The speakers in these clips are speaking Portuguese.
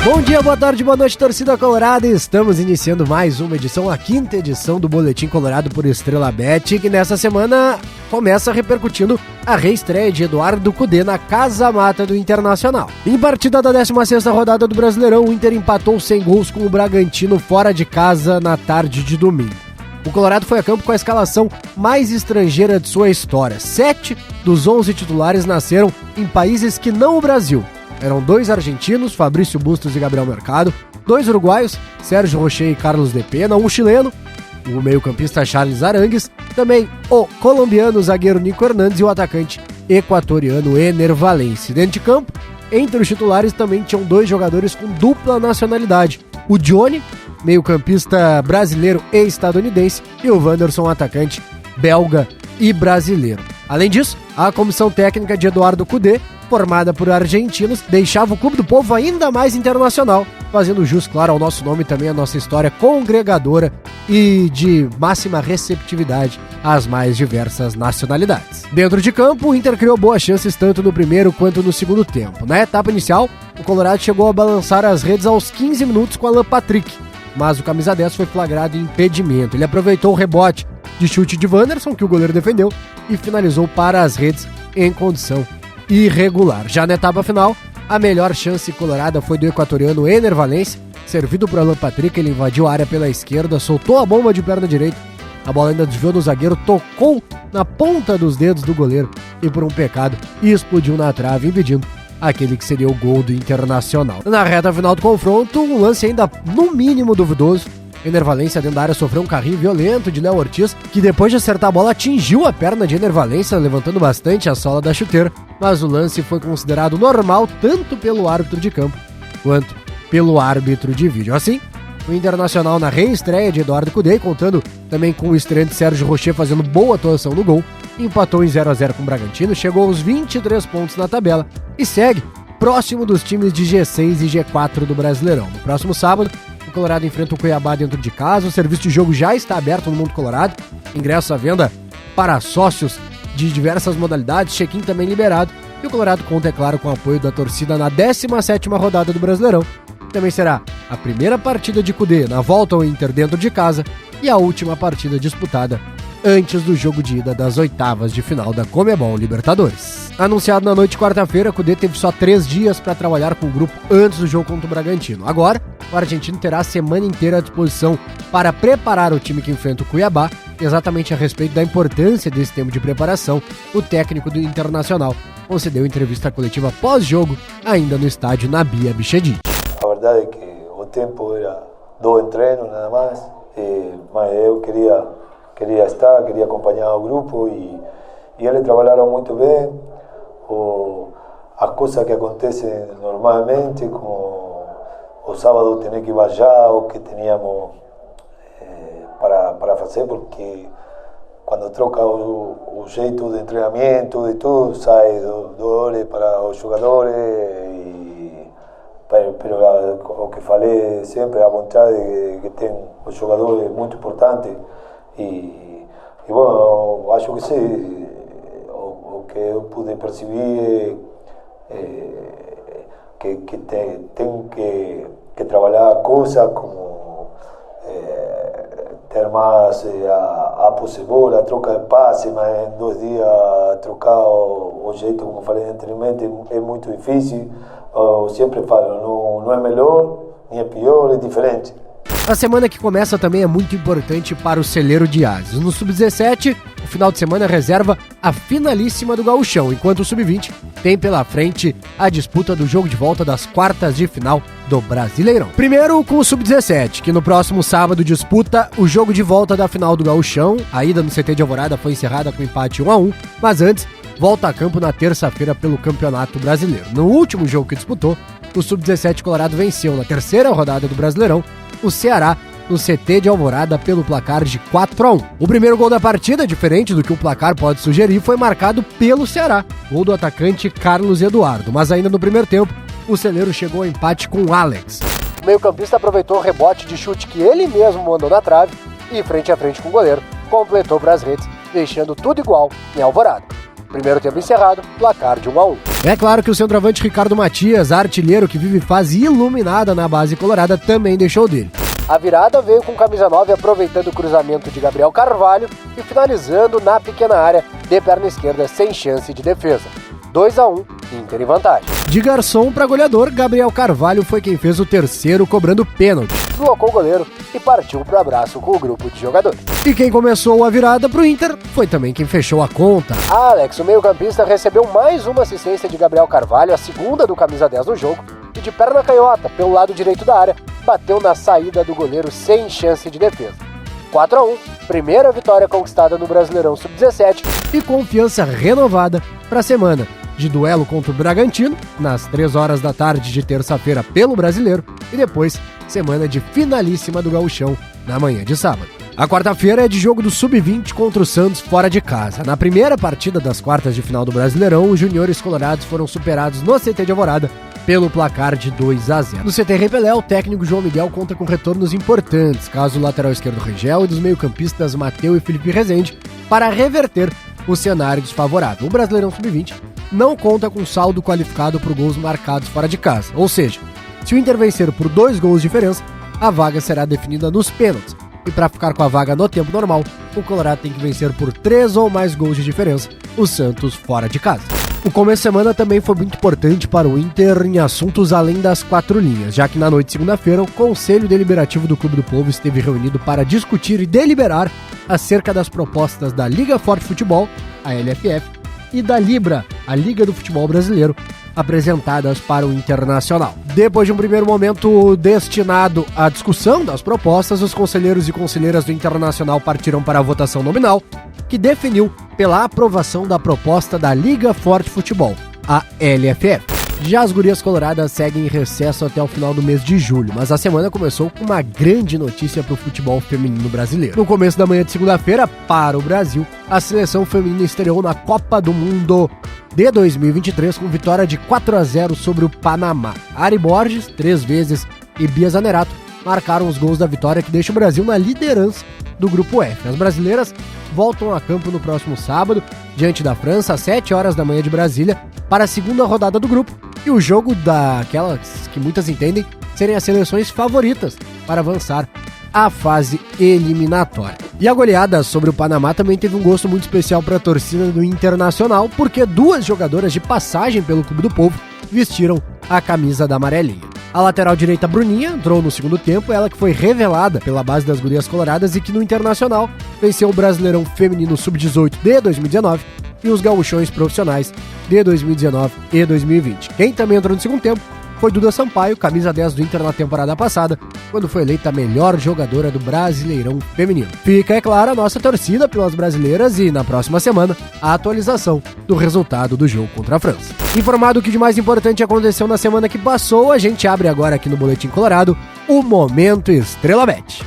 Bom dia, boa tarde, boa noite, torcida colorada. Estamos iniciando mais uma edição, a quinta edição do Boletim Colorado por Estrela Bet, que nessa semana começa repercutindo a reestreia de Eduardo Cudê na Casa Mata do Internacional. Em partida da 16ª rodada do Brasileirão, o Inter empatou sem gols com o Bragantino fora de casa na tarde de domingo. O Colorado foi a campo com a escalação mais estrangeira de sua história. 7 dos 11 titulares nasceram em países que não o Brasil. Eram 2 argentinos, Fabrício Bustos e Gabriel Mercado, 2 uruguaios, Sérgio Rocher e Carlos de Pena, um chileno, o meio-campista Charles Arangues, também o colombiano zagueiro Nico Hernandes e o atacante equatoriano Ener Valencia. Dentro de campo, entre os titulares também tinham 2 jogadores com dupla nacionalidade, o Johnny, meio-campista brasileiro e estadunidense, e o Wanderson, atacante belga e brasileiro. Além disso, a comissão técnica de Eduardo Cudê, formada por argentinos, deixava o Clube do Povo ainda mais internacional, fazendo jus, claro, ao nosso nome e também à nossa história congregadora e de máxima receptividade às mais diversas nacionalidades. Dentro de campo, o Inter criou boas chances tanto no primeiro quanto no segundo tempo. Na etapa inicial, o Colorado chegou a balançar as redes aos 15 minutos com Alan Patrick, mas o camisa 10 foi flagrado em impedimento. Ele aproveitou o rebote de chute de Wanderson, que o goleiro defendeu, e finalizou para as redes em condição irregular. Já na etapa final, a melhor chance colorada foi do equatoriano Ener Valencia, servido por Alan Patrick. Ele invadiu a área pela esquerda, soltou a bomba de perna direita, a bola ainda desviou do zagueiro, tocou na ponta dos dedos do goleiro e por um pecado explodiu na trave, impedindo aquele que seria o gol do Internacional. Na reta final do confronto, um lance ainda no mínimo duvidoso. Ener Valencia dentro da área sofreu um carrinho violento de Léo Ortiz, que depois de acertar a bola atingiu a perna de Ener Valencia, levantando bastante a sola da chuteira, mas o lance foi considerado normal tanto pelo árbitro de campo quanto pelo árbitro de vídeo. Assim, o Internacional, na reestreia de Eduardo Cudê, contando também com o estreante Sérgio Rocher fazendo boa atuação no gol, empatou em 0-0 com o Bragantino, chegou aos 23 pontos na tabela e segue próximo dos times de G6 e G4 do Brasileirão. No próximo sábado, o Colorado enfrenta o Cuiabá dentro de casa. O serviço de jogo já está aberto no Mundo Colorado, ingressos à venda para sócios de diversas modalidades, check-in também liberado, e o Colorado conta, é claro, com o apoio da torcida na 17ª rodada do Brasileirão. Também será a primeira partida de Cudê na volta ao Inter dentro de casa e a última partida disputada antes do jogo de ida das oitavas de final da Conmebol Libertadores. Anunciado na noite de quarta-feira, Cudê teve só 3 dias para trabalhar com o grupo antes do jogo contra o Bragantino. Agora, o argentino terá a semana inteira à disposição para preparar o time que enfrenta o Cuiabá. Exatamente a respeito da importância desse tempo de preparação, o técnico do Internacional concedeu entrevista coletiva pós-jogo, ainda no estádio Nabi Abichedid. A verdade é que o tempo era 2 treinos nada mais, mas eu queria estar, queria acompanhar o grupo e eles trabalharam muito bem. As coisas que acontecem normalmente, como o sábado ter que viajar, o que teníamos para fazer, porque quando troca o jeito de treinamento, de tudo, sai do olho para os jogadores. Pero o que falei sempre, a vontade que tem os jogadores é muito importante. E bom, acho que sim, o que eu pude perceber que tem que trabalhar coisas como ter mais a posse de bola, a troca de passe, mas em 2 dias trocar o jeito, como falei anteriormente, é muito difícil. Eu sempre falo, não é melhor, nem é pior, é diferente. A semana que começa também é muito importante para o celeiro de ases. No Sub-17, o final de semana reserva a finalíssima do Gauchão, enquanto o Sub-20 tem pela frente a disputa do jogo de volta das quartas de final do Brasileirão. Primeiro com o Sub-17, que no próximo sábado disputa o jogo de volta da final do Gauchão. A ida no CT de Alvorada foi encerrada com empate 1-1, mas antes volta a campo na terça-feira pelo Campeonato Brasileiro. No último jogo que disputou, o Sub-17 Colorado venceu na terceira rodada do Brasileirão o Ceará no CT de Alvorada pelo placar de 4-1. O primeiro gol da partida, diferente do que o placar pode sugerir, foi marcado pelo Ceará, gol do atacante Carlos Eduardo, mas ainda no primeiro tempo, o celeiro chegou ao empate com o Alex. O meio-campista aproveitou o rebote de chute que ele mesmo mandou na trave e, frente a frente com o goleiro, completou para as redes, deixando tudo igual em Alvorada. Primeiro tempo encerrado, placar de 1-1. É claro que o centroavante Ricardo Matias, artilheiro que vive fase iluminada na base colorada, também deixou dele. A virada veio com camisa 9 aproveitando o cruzamento de Gabriel Carvalho e finalizando na pequena área de perna esquerda sem chance de defesa. 2-1, Inter em vantagem. De garçom para goleador, Gabriel Carvalho foi quem fez o terceiro cobrando pênalti. Deslocou o goleiro e partiu para o abraço com o grupo de jogadores. E quem começou a virada pro Inter foi também quem fechou a conta. Alex, o meio-campista, recebeu mais uma assistência de Gabriel Carvalho, a segunda do camisa 10 no jogo, e de perna canhota, pelo lado direito da área, bateu na saída do goleiro sem chance de defesa. 4-1, primeira vitória conquistada no Brasileirão Sub-17 e confiança renovada para a semana de duelo contra o Bragantino, nas 3 horas da tarde de terça-feira pelo Brasileiro, e depois semana de finalíssima do Gauchão na manhã de sábado. A quarta-feira é de jogo do Sub-20 contra o Santos fora de casa. Na primeira partida das quartas de final do Brasileirão, os juniores colorados foram superados no CT de Alvorada pelo placar de 2-0. No CT Rei Pelé, o técnico João Miguel conta com retornos importantes, caso do lateral esquerdo Rangel e dos meio-campistas Mateu e Felipe Rezende, para reverter o cenário desfavorável. O Brasileirão Sub-20 não conta com saldo qualificado por gols marcados fora de casa, ou seja, se o Inter vencer por 2 gols de diferença, a vaga será definida nos pênaltis. E para ficar com a vaga no tempo normal, o Colorado tem que vencer por 3 ou mais gols de diferença, o Santos fora de casa. O começo de semana também foi muito importante para o Inter em assuntos além das 4 linhas, já que na noite de segunda-feira o Conselho Deliberativo do Clube do Povo esteve reunido para discutir e deliberar acerca das propostas da Liga Forte Futebol, a LFF, e da Libra, a Liga do Futebol Brasileiro, apresentadas para o Internacional. Depois de um primeiro momento destinado à discussão das propostas, os conselheiros e conselheiras do Internacional partiram para a votação nominal, que definiu pela aprovação da proposta da Liga Forte Futebol, a LFF. Já as gurias coloradas seguem em recesso até o final do mês de julho, mas a semana começou com uma grande notícia para o futebol feminino brasileiro. No começo da manhã de segunda-feira, para o Brasil, a seleção feminina estreou na Copa do Mundo de 2023 com vitória de 4-0 sobre o Panamá. Ari Borges, 3 vezes, e Bia Zanerato marcaram os gols da vitória, que deixa o Brasil na liderança do Grupo F. As brasileiras voltam a campo no próximo sábado, diante da França, às 7 horas da manhã de Brasília, para a segunda rodada do grupo, e o jogo daquelas que muitas entendem serem as seleções favoritas para avançar à fase eliminatória. E a goleada sobre o Panamá também teve um gosto muito especial para a torcida do Internacional, porque 2 jogadoras de passagem pelo Clube do Povo vestiram a camisa da amarelinha. A lateral direita Bruninha entrou no segundo tempo, ela que foi revelada pela base das gurias coloradas e que no Internacional venceu o Brasileirão Feminino Sub-18 de 2019 e os gauchões profissionais de 2019 e 2020. Quem também entrou no segundo tempo foi Duda Sampaio, camisa 10 do Inter na temporada passada, quando foi eleita a melhor jogadora do Brasileirão Feminino. Fica, é claro, a nossa torcida pelas brasileiras e, na próxima semana, a atualização do resultado do jogo contra a França. Informado o que de mais importante aconteceu na semana que passou, a gente abre agora aqui no Boletim Colorado o Momento Estrela Bet.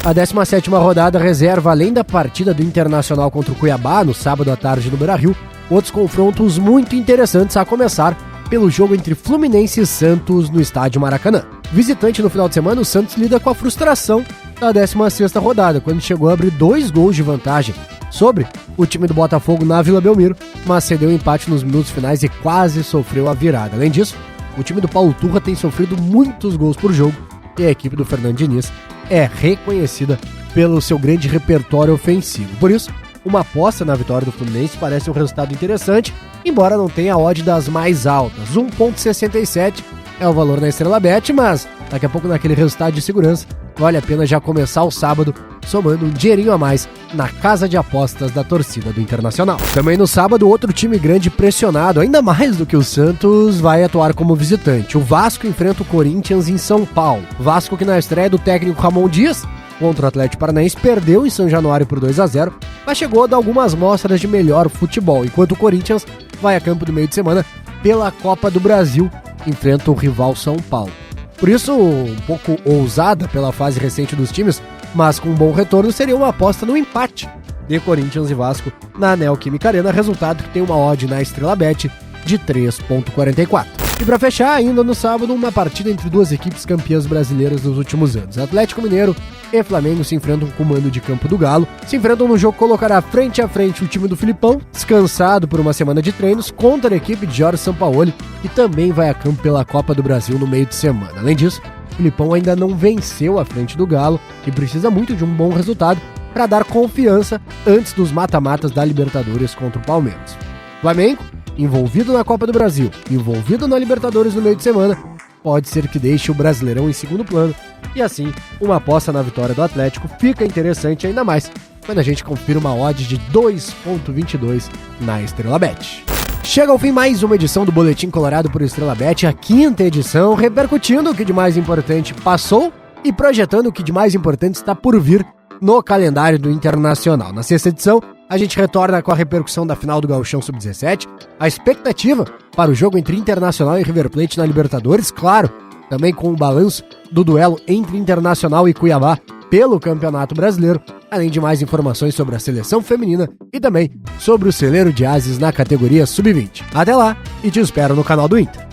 A 17ª rodada reserva, além da partida do Internacional contra o Cuiabá, no sábado à tarde no Beira-Rio, outros confrontos muito interessantes, a começar pelo jogo entre Fluminense e Santos no estádio Maracanã. Visitante no final de semana, o Santos lida com a frustração da 16ª rodada, quando chegou a abrir 2 gols de vantagem sobre o time do Botafogo na Vila Belmiro, mas cedeu o empate nos minutos finais e quase sofreu a virada. Além disso, o time do Paulo Turra tem sofrido muitos gols por jogo e a equipe do Fernando Diniz é reconhecida pelo seu grande repertório ofensivo. Por isso, uma aposta na vitória do Fluminense parece um resultado interessante, embora não tenha a odd das mais altas. 1,67 é o valor na Estrela Bet, mas daqui a pouco, naquele resultado de segurança, vale a pena já começar o sábado somando um dinheirinho a mais na casa de apostas da torcida do Internacional. Também no sábado, outro time grande pressionado, ainda mais do que o Santos, vai atuar como visitante. O Vasco enfrenta o Corinthians em São Paulo. Vasco, que na estreia do técnico Ramon Dias contra o Atlético Paranaense perdeu em São Januário por 2-0, mas chegou a dar algumas mostras de melhor futebol, enquanto o Corinthians vai a campo do meio de semana pela Copa do Brasil, enfrenta o rival São Paulo. Por isso, um pouco ousada pela fase recente dos times, mas com um bom retorno, seria uma aposta no empate de Corinthians e Vasco na Neoquímica Arena, resultado que tem uma odd na Estrela Bet de 3,44. E para fechar, ainda no sábado, uma partida entre duas equipes campeãs brasileiras nos últimos anos. Atlético Mineiro e Flamengo se enfrentam com o mando de campo do Galo. Se enfrentam no jogo que colocará frente a frente o time do Filipão, descansado por uma semana de treinos, contra a equipe de Jorge Sampaoli, que também vai a campo pela Copa do Brasil no meio de semana. Além disso, o Filipão ainda não venceu a frente do Galo e precisa muito de um bom resultado para dar confiança antes dos mata-matas da Libertadores contra o Palmeiras. Flamengo, envolvido na Copa do Brasil, envolvido na Libertadores no meio de semana, pode ser que deixe o Brasileirão em segundo plano, e assim, uma aposta na vitória do Atlético fica interessante ainda mais quando a gente confira uma odd de 2,22 na Estrela Bet. Chega ao fim mais uma edição do Boletim Colorado por Estrela Bet, a 5ª edição, repercutindo o que de mais importante passou e projetando o que de mais importante está por vir no calendário do Internacional. Na 6ª edição, a gente retorna com a repercussão da final do Gauchão Sub-17, a expectativa para o jogo entre Internacional e River Plate na Libertadores, claro, também com o balanço do duelo entre Internacional e Cuiabá pelo Campeonato Brasileiro, além de mais informações sobre a seleção feminina e também sobre o celeiro de ases na categoria Sub-20. Até lá e te espero no canal do Inter.